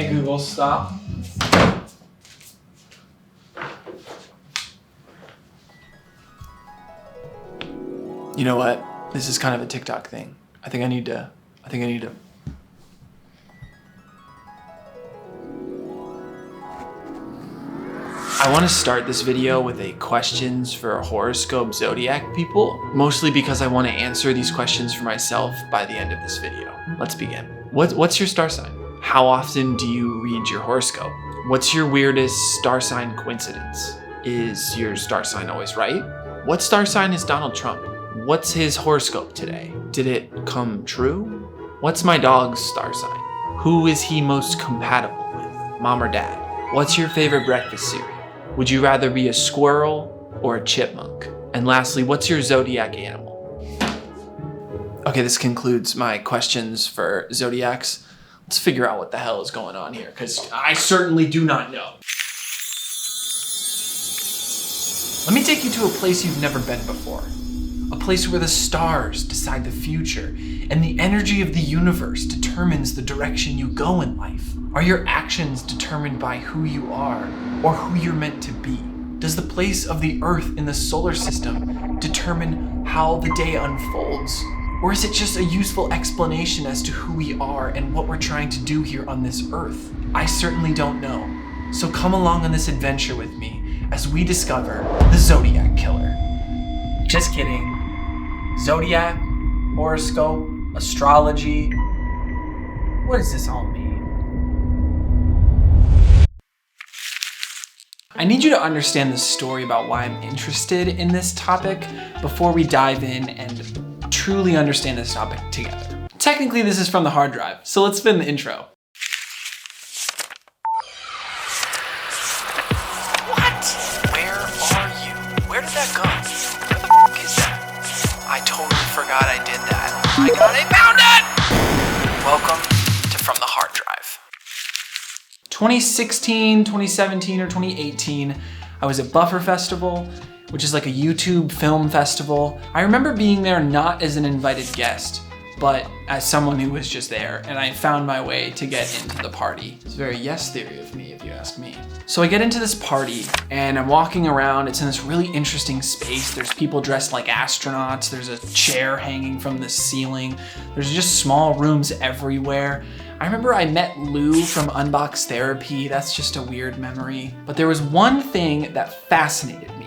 Hey Google, stop. You know what? This is kind of a TikTok thing. I think I need to. I want to start this video with a questions for horoscope zodiac people, mostly because I want to answer these questions for myself by the end of this video. Let's begin. What's your star sign? How often do you read your horoscope? What's your weirdest star sign coincidence? Is your star sign always right? What star sign is Donald Trump? What's his horoscope today? Did it come true? What's my dog's star sign? Who is he most compatible with, mom or dad? What's your favorite breakfast cereal? Would you rather be a squirrel or a chipmunk? And lastly, what's your zodiac animal? Okay, this concludes my questions for zodiacs. Let's figure out what the hell is going on here, because I certainly do not know. Let me take you to a place you've never been before. A place where the stars decide the future and the energy of the universe determines the direction you go in life. Are your actions determined by who you are or who you're meant to be? Does the place of the Earth in the solar system determine how the day unfolds? Or is it just a useful explanation as to who we are and what we're trying to do here on this Earth? I certainly don't know. So come along on this adventure with me as we discover the Zodiac Killer. Just kidding. Zodiac, horoscope, astrology. What does this all mean? I need you to understand the story about why I'm interested in this topic before we dive in and truly understand this topic together. Technically, this is from the hard drive, so let's spin the intro. What? Where are you? Where did that go? Where the f*** is that? I totally forgot I did that. My God, I found it! Welcome to From the Hard Drive. 2016, 2017, or 2018, I was at Buffer Festival, which is like a YouTube film festival. I remember being there not as an invited guest, but as someone who was just there, and I found my way to get into the party. It's very yes theory of me, if you ask me. So I get into this party, and I'm walking around. It's in this really interesting space. There's people dressed like astronauts. There's a chair hanging from the ceiling. There's just small rooms everywhere. I remember I met Lou from Unbox Therapy. That's just a weird memory. But there was one thing that fascinated me.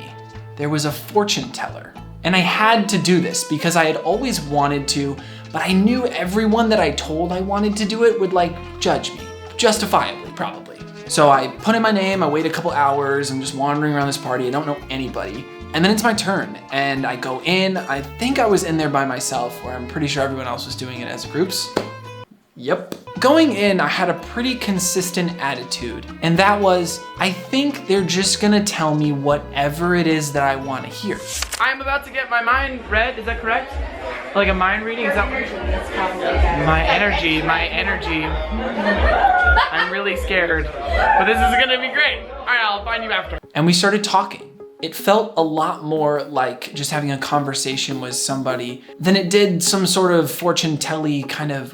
There was a fortune teller. And I had to do this because I had always wanted to, but I knew everyone that I told I wanted to do it would judge me. Justifiably, probably. So I put in my name, I wait a couple hours, I'm just wandering around this party, I don't know anybody. And then it's my turn, and I go in. I think I was in there by myself, where I'm pretty sure everyone else was doing it as groups. Yep. Going in, I had a pretty consistent attitude, and that was, I think they're just gonna tell me whatever it is that I wanna hear. I'm about to get my mind read, is that correct? Like a mind reading, is that what? My energy. I'm really scared, but this is gonna be great. All right, I'll find you after. And we started talking. It felt a lot more like just having a conversation with somebody than it did some sort of fortune telly kind of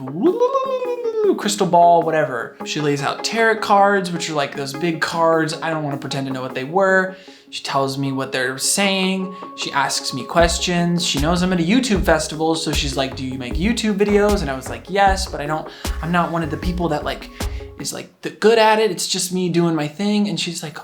crystal ball, whatever. She lays out tarot cards, which are like those big cards. I don't want to pretend to know what they were. She tells me what they're saying. She asks me questions. She knows I'm at a YouTube festival, so she's like, do you make YouTube videos? And I was like, yes, but I'm not one of the people that is good at it. It's just me doing my thing. And she's like,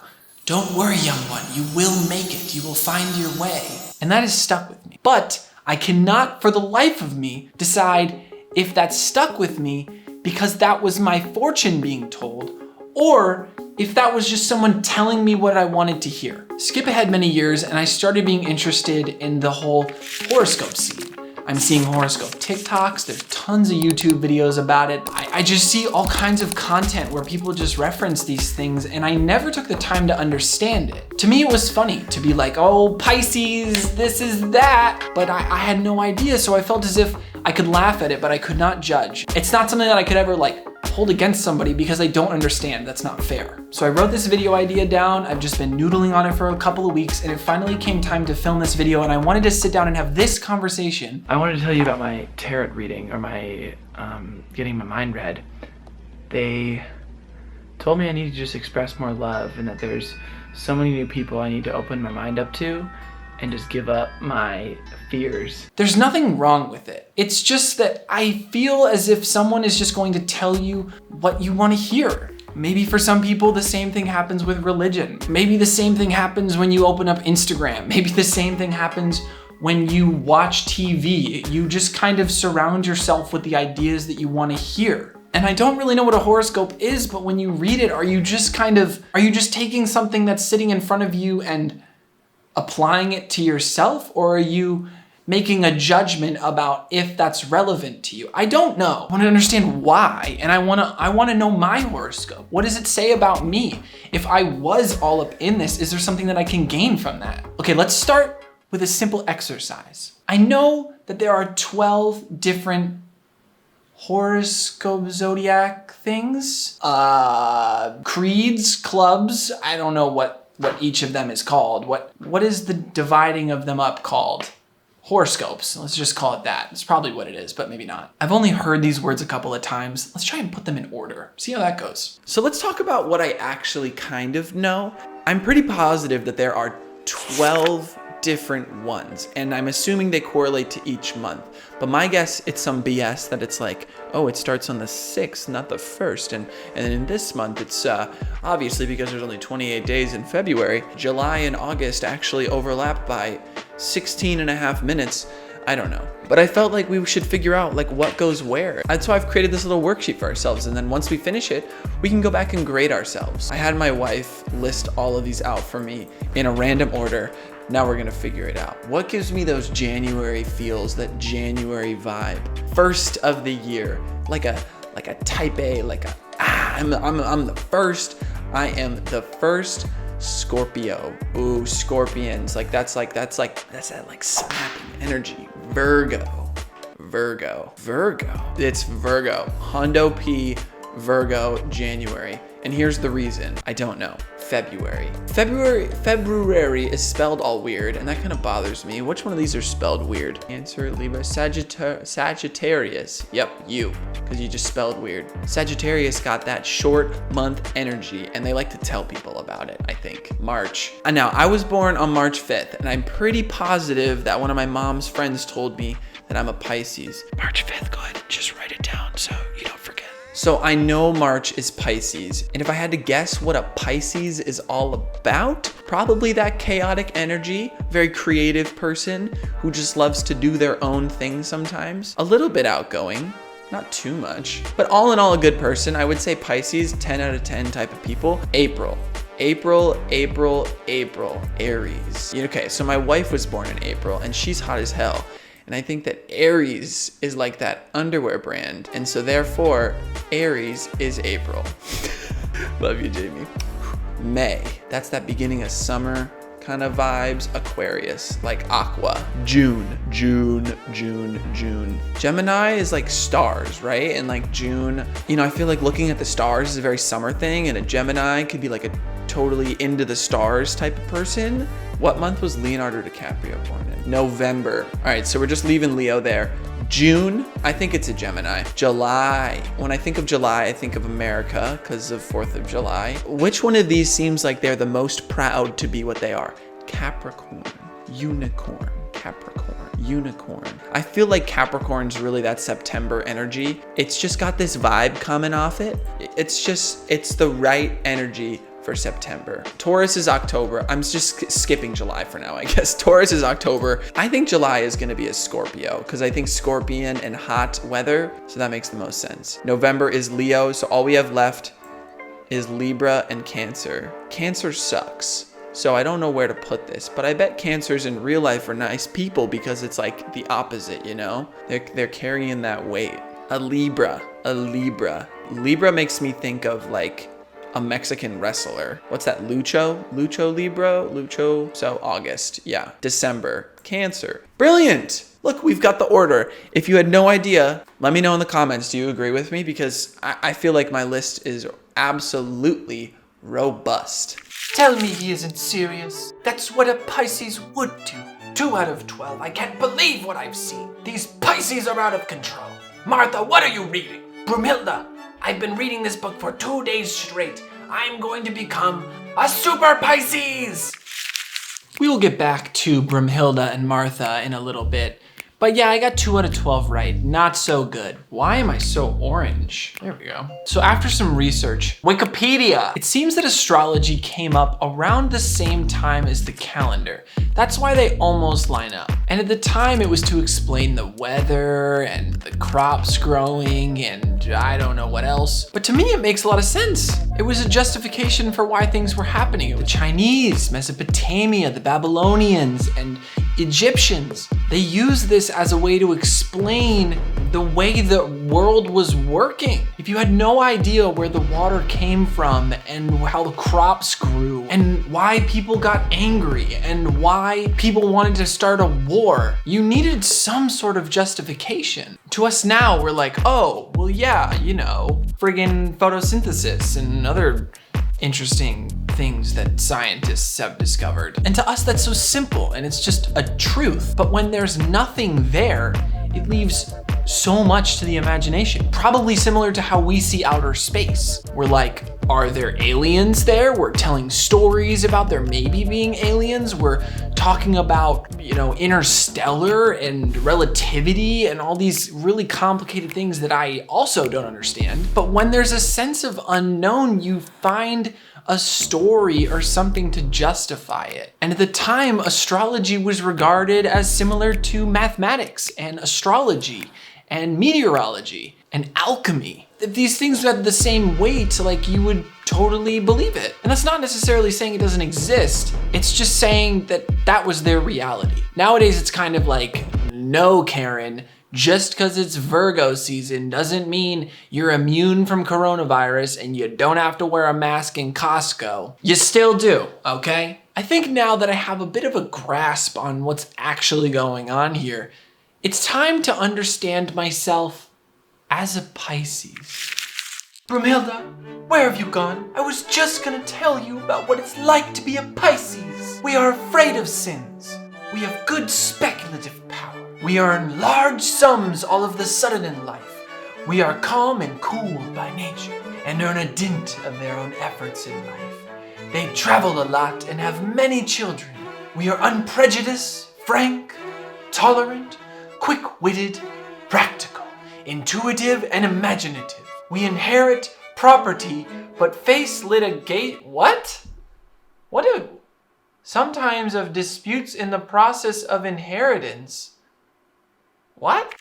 don't worry, young one, you will make it. You will find your way. And that has stuck with me. But I cannot for the life of me decide if that stuck with me because that was my fortune being told, or if that was just someone telling me what I wanted to hear. Skip ahead many years and I started being interested in the whole horoscope scene. I'm seeing horoscope TikToks, there's tons of YouTube videos about it. I just see all kinds of content where people just reference these things, and I never took the time to understand it. To me, it was funny to be like, oh, Pisces, this is that, but I had no idea, so I felt as if I could laugh at it, but I could not judge. It's not something that I could ever hold against somebody because I don't understand. That's not fair. So I wrote this video idea down. I've just been noodling on it for a couple of weeks, and it finally came time to film this video, and I wanted to sit down and have this conversation. I wanted to tell you about my tarot reading, or my getting my mind read. They told me I need to just express more love and that there's so many new people I need to open my mind up to and just give up my fears. There's nothing wrong with it. It's just that I feel as if someone is just going to tell you what you want to hear. Maybe for some people, the same thing happens with religion. Maybe the same thing happens when you open up Instagram. Maybe the same thing happens when you watch TV. You just kind of surround yourself with the ideas that you want to hear. And I don't really know what a horoscope is, but when you read it, are you just taking something that's sitting in front of you and applying it to yourself? Or are you making a judgment about if that's relevant to you? I don't know. I want to understand why, and I want to know my horoscope. What does it say about me? If I was all up in this, is there something that I can gain from that? Okay, let's start with a simple exercise. I know that there are 12 different horoscope zodiac things, creeds, clubs. I don't know what each of them is called. What is the dividing of them up called? Horoscopes, let's just call it that. It's probably what it is, but maybe not. I've only heard these words a couple of times. Let's try and put them in order. See how that goes. So let's talk about what I actually kind of know. I'm pretty positive that there are 12 different ones, and I'm assuming they correlate to each month. But my guess, it's some BS that it's like, oh, it starts on the 6th, not the 1st. And in this month, it's obviously because there's only 28 days in February, July and August actually overlap by 16 and a half minutes. I don't know. But I felt like we should figure out like what goes where. That's why I've created this little worksheet for ourselves. And then once we finish it, we can go back and grade ourselves. I had my wife list all of these out for me in a random order. Now we're gonna figure it out. What gives me those January feels, that January vibe? First of the year, like a type A, I'm the first. I am the first Scorpio. Ooh, scorpions. That's that snapping energy. Virgo. It's Virgo. Hundo P, Virgo, January. And here's the reason. I don't know. February is spelled all weird, and that kind of bothers me. Which one of these are spelled weird? Cancer, Libra, Sagittarius. Yep, you, because you just spelled weird. Sagittarius got that short month energy, and they like to tell people about it, I think. March. And now, I was born on March 5th, and I'm pretty positive that one of my mom's friends told me that I'm a Pisces. March 5th, go ahead, just write it down so you don't forget. So I know March is Pisces, and if I had to guess what a Pisces is all about, probably that chaotic energy, very creative person who just loves to do their own thing sometimes. A little bit outgoing, not too much, but all in all a good person. I would say Pisces, 10 out of 10 type of people. April, Aries. Okay, so my wife was born in April, and she's hot as hell. And I think that Aries is like that underwear brand. And so therefore, Aries is April. Love you, Jamie. May, that's that beginning of summer kind of vibes. Aquarius, like aqua. June. Gemini is like stars, right? And like June, I feel like looking at the stars is a very summer thing, and a Gemini could be like a totally into the stars type of person. What month was Leonardo DiCaprio born in? November. All right, so we're just leaving Leo there. June, I think it's a Gemini. July, when I think of July, I think of America because of 4th of July. Which one of these seems like they're the most proud to be what they are? Capricorn, unicorn. I feel like Capricorn's really that September energy. It's just got this vibe coming off it. It's the right energy for September. Taurus is October. I'm just skipping July for now, I guess. Taurus is October. I think July is gonna be a Scorpio because I think scorpion and hot weather, so that makes the most sense. November is Leo, so all we have left is Libra and Cancer. Cancer sucks. So I don't know where to put this, but I bet Cancers in real life are nice people because it's like the opposite, They're carrying that weight. A Libra. Libra makes me think of like a Mexican wrestler. What's that? Lucho Libra? So August, yeah. December, Cancer. Brilliant! Look, we've got the order. If you had no idea, let me know in the comments. Do you agree with me? Because I feel like my list is absolutely robust. Tell me he isn't serious. That's what a Pisces would do. 2 out of 12. I can't believe what I've seen. These Pisces are out of control. Martha, what are you reading? Brumhilda, I've been reading this book for 2 days straight. I'm going to become a super Pisces. We will get back to Brumhilda and Martha in a little bit. But yeah, I got 2 out of 12 right. Not so good. Why am I so orange? There we go. So after some research, Wikipedia, it seems that astrology came up around the same time as the calendar. That's why they almost line up. And at the time it was to explain the weather and the crops growing and I don't know what else. But to me it makes a lot of sense. It was a justification for why things were happening. The Chinese, Mesopotamia, the Babylonians, and Egyptians, they used this as a way to explain the way the world was working. If you had no idea where the water came from and how the crops grew and why people got angry and why people wanted to start a war, you needed some sort of justification. To us now, we're like, oh, well, yeah, you know, friggin' photosynthesis and other interesting things that scientists have discovered. And to us, that's so simple and it's just a truth. But when there's nothing there, it leaves so much to the imagination. Probably similar to how we see outer space. We're like, are there aliens there? We're telling stories about there maybe being aliens. We're talking about, you know, interstellar and relativity and all these really complicated things that I also don't understand. But when there's a sense of unknown, you find a story or something to justify it. And at the time, astrology was regarded as similar to mathematics and astrology and meteorology and alchemy. If these things had the same weight, like you would totally believe it. And that's not necessarily saying it doesn't exist. It's just saying that that was their reality. Nowadays, it's kind of like, no, Karen, just because it's Virgo season doesn't mean you're immune from coronavirus and you don't have to wear a mask in Costco. You still do, okay? I think now that I have a bit of a grasp on what's actually going on here, it's time to understand myself as a Pisces. Brumhilda, where have you gone? I was just gonna tell you about what it's like to be a Pisces. We are afraid of sins. We have good speculative power. We earn large sums all of the sudden in life. We are calm and cool by nature and earn a dint of their own efforts in life. They travel a lot and have many children. We are unprejudiced, frank, tolerant, quick-witted, practical, intuitive, and imaginative. We inherit property, but face litigate. What? Sometimes of disputes in the process of inheritance. What?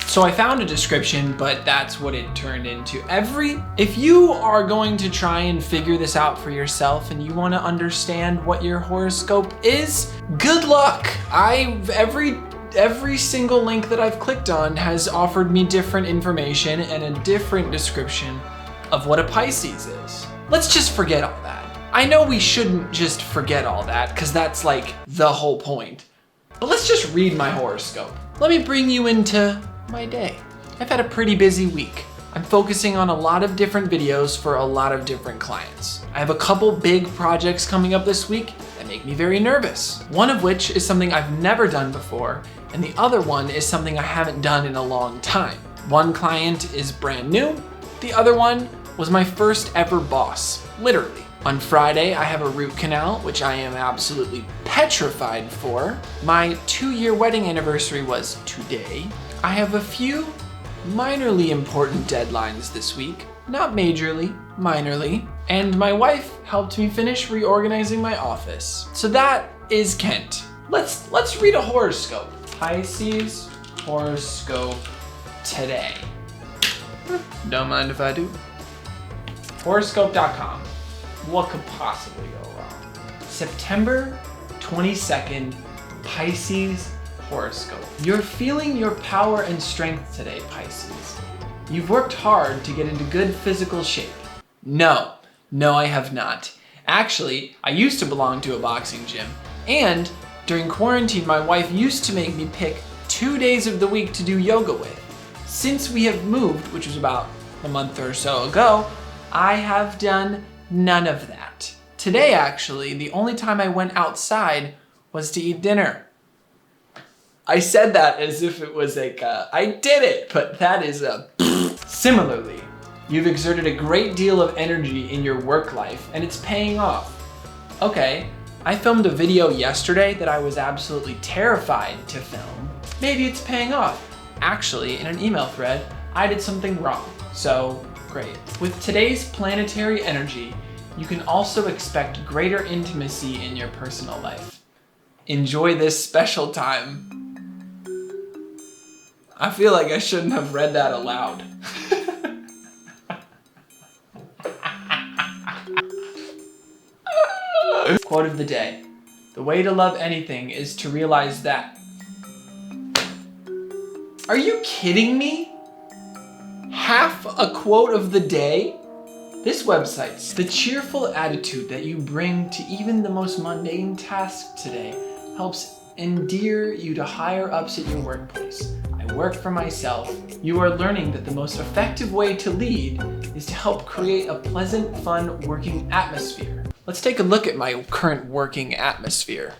So I found a description, but that's what it turned into. If you are going to try and figure this out for yourself and you want to understand what your horoscope is, good luck. Every single link that I've clicked on has offered me different information and a different description of what a Pisces is. Let's just forget all that. I know we shouldn't just forget all that because that's like the whole point. But let's just read my horoscope. Let me bring you into my day. I've had a pretty busy week. I'm focusing on a lot of different videos for a lot of different clients. I have a couple big projects coming up this week that make me very nervous. One of which is something I've never done before, and the other one is something I haven't done in a long time. One client is brand new. The other one was my first ever boss, literally. On Friday, I have a root canal, which I am absolutely petrified for. My 2-year wedding anniversary was today. I have a few minorly important deadlines this week. Not majorly, minorly. And my wife helped me finish reorganizing my office. So that is Kent. Let's read a horoscope. Pisces horoscope today. Don't mind if I do. Horoscope.com. What could possibly go wrong? September 22nd, Pisces horoscope. You're feeling your power and strength today, Pisces. You've worked hard to get into good physical shape. No, I have not. Actually, I used to belong to a boxing gym, and during quarantine, my wife used to make me pick 2 days of the week to do yoga with. Since we have moved, which was about a month or so ago, I have done none of that. Today, actually, the only time I went outside was to eat dinner. I said that as if it was like, I did it, but that is a Similarly, you've exerted a great deal of energy in your work life and it's paying off. Okay, I filmed a video yesterday that I was absolutely terrified to film. Maybe it's paying off. Actually, in an email thread, I did something wrong. So, great. With today's planetary energy, you can also expect greater intimacy in your personal life. Enjoy this special time. I feel like I shouldn't have read that aloud. Quote of the day. The way to love anything is to realize that. Are you kidding me? Half a quote of the day? This website's the cheerful attitude that you bring to even the most mundane task today helps endear you to higher ups at your workplace. I work for myself. You are learning that the most effective way to lead is to help create a pleasant, fun working atmosphere. Let's take a look at my current working atmosphere.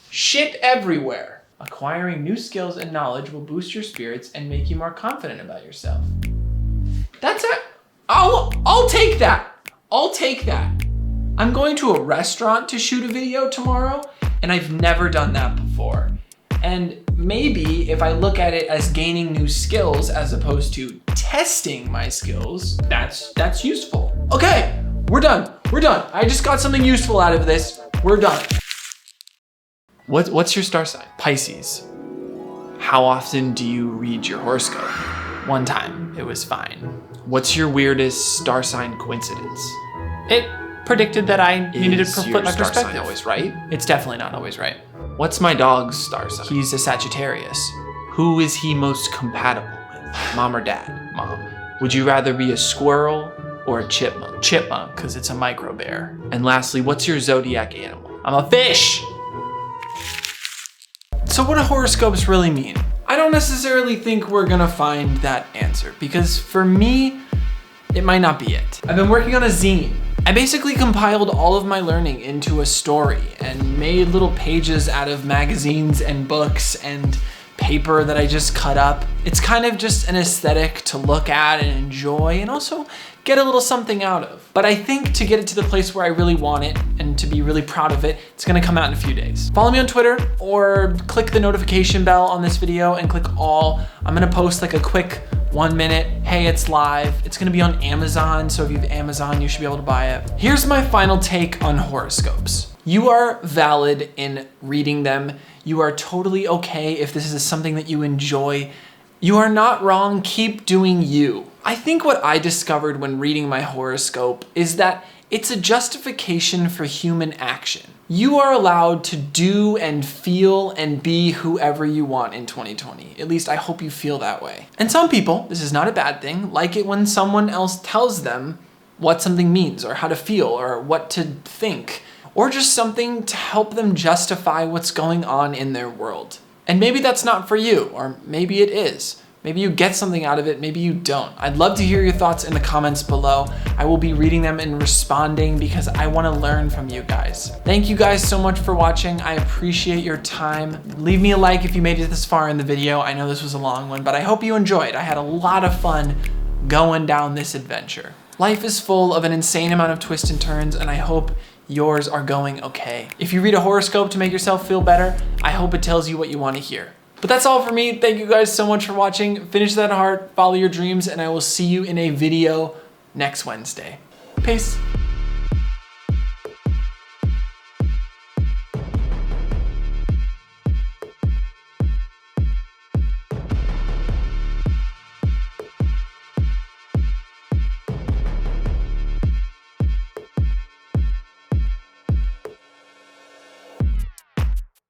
Shit everywhere. Acquiring new skills and knowledge will boost your spirits and make you more confident about yourself. That's it. I'll take that. I'll take that. I'm going to a restaurant to shoot a video tomorrow, and I've never done that before. And maybe if I look at it as gaining new skills as opposed to testing my skills, that's useful. Okay, we're done. We're done. I just got something useful out of this. We're done. What's your star sign? Pisces. How often do you read your horoscope? One time. It was fine. What's your weirdest star sign coincidence? It predicted that I needed to put my perspective. Sign always right? It's definitely not always right. What's my dog's star sign? He's a Sagittarius. Who is he most compatible with? Mom or dad? Mom. Would you rather be a squirrel or a chipmunk? Chipmunk, because it's a micro bear. And lastly, what's your zodiac animal? I'm a fish! So what do horoscopes really mean? I don't necessarily think we're gonna find that answer because for me, it might not be it. I've been working on a zine. I basically compiled all of my learning into a story and made little pages out of magazines and books and paper that I just cut up. It's kind of just an aesthetic to look at and enjoy and also get a little something out of. But I think to get it to the place where I really want it and to be really proud of it, it's gonna come out in a few days. Follow me on Twitter or click the notification bell on this video and click all. I'm gonna post like a quick 1 minute, hey, it's live. It's gonna be on Amazon, so if you have Amazon, you should be able to buy it. Here's my final take on horoscopes. You are valid in reading them. You are totally okay if this is something that you enjoy. You are not wrong, keep doing you. I think what I discovered when reading my horoscope is that it's a justification for human action. You are allowed to do and feel and be whoever you want in 2020. At least I hope you feel that way. And some people, this is not a bad thing, like it when someone else tells them what something means or how to feel or what to think, or just something to help them justify what's going on in their world. And maybe that's not for you, or maybe it is. Maybe you get something out of it, maybe you don't. I'd love to hear your thoughts in the comments below. I will be reading them and responding because I want to learn from you guys. Thank you guys so much for watching. I appreciate your time. Leave me a like if you made it this far in the video. I know this was a long one, but I hope you enjoyed. I had a lot of fun going down this adventure. Life is full of an insane amount of twists and turns, and I hope yours are going okay. If you read a horoscope to make yourself feel better, I hope it tells you what you want to hear. But that's all for me. Thank you guys so much for watching. Finish that heart, follow your dreams, and I will see you in a video next Wednesday. Peace.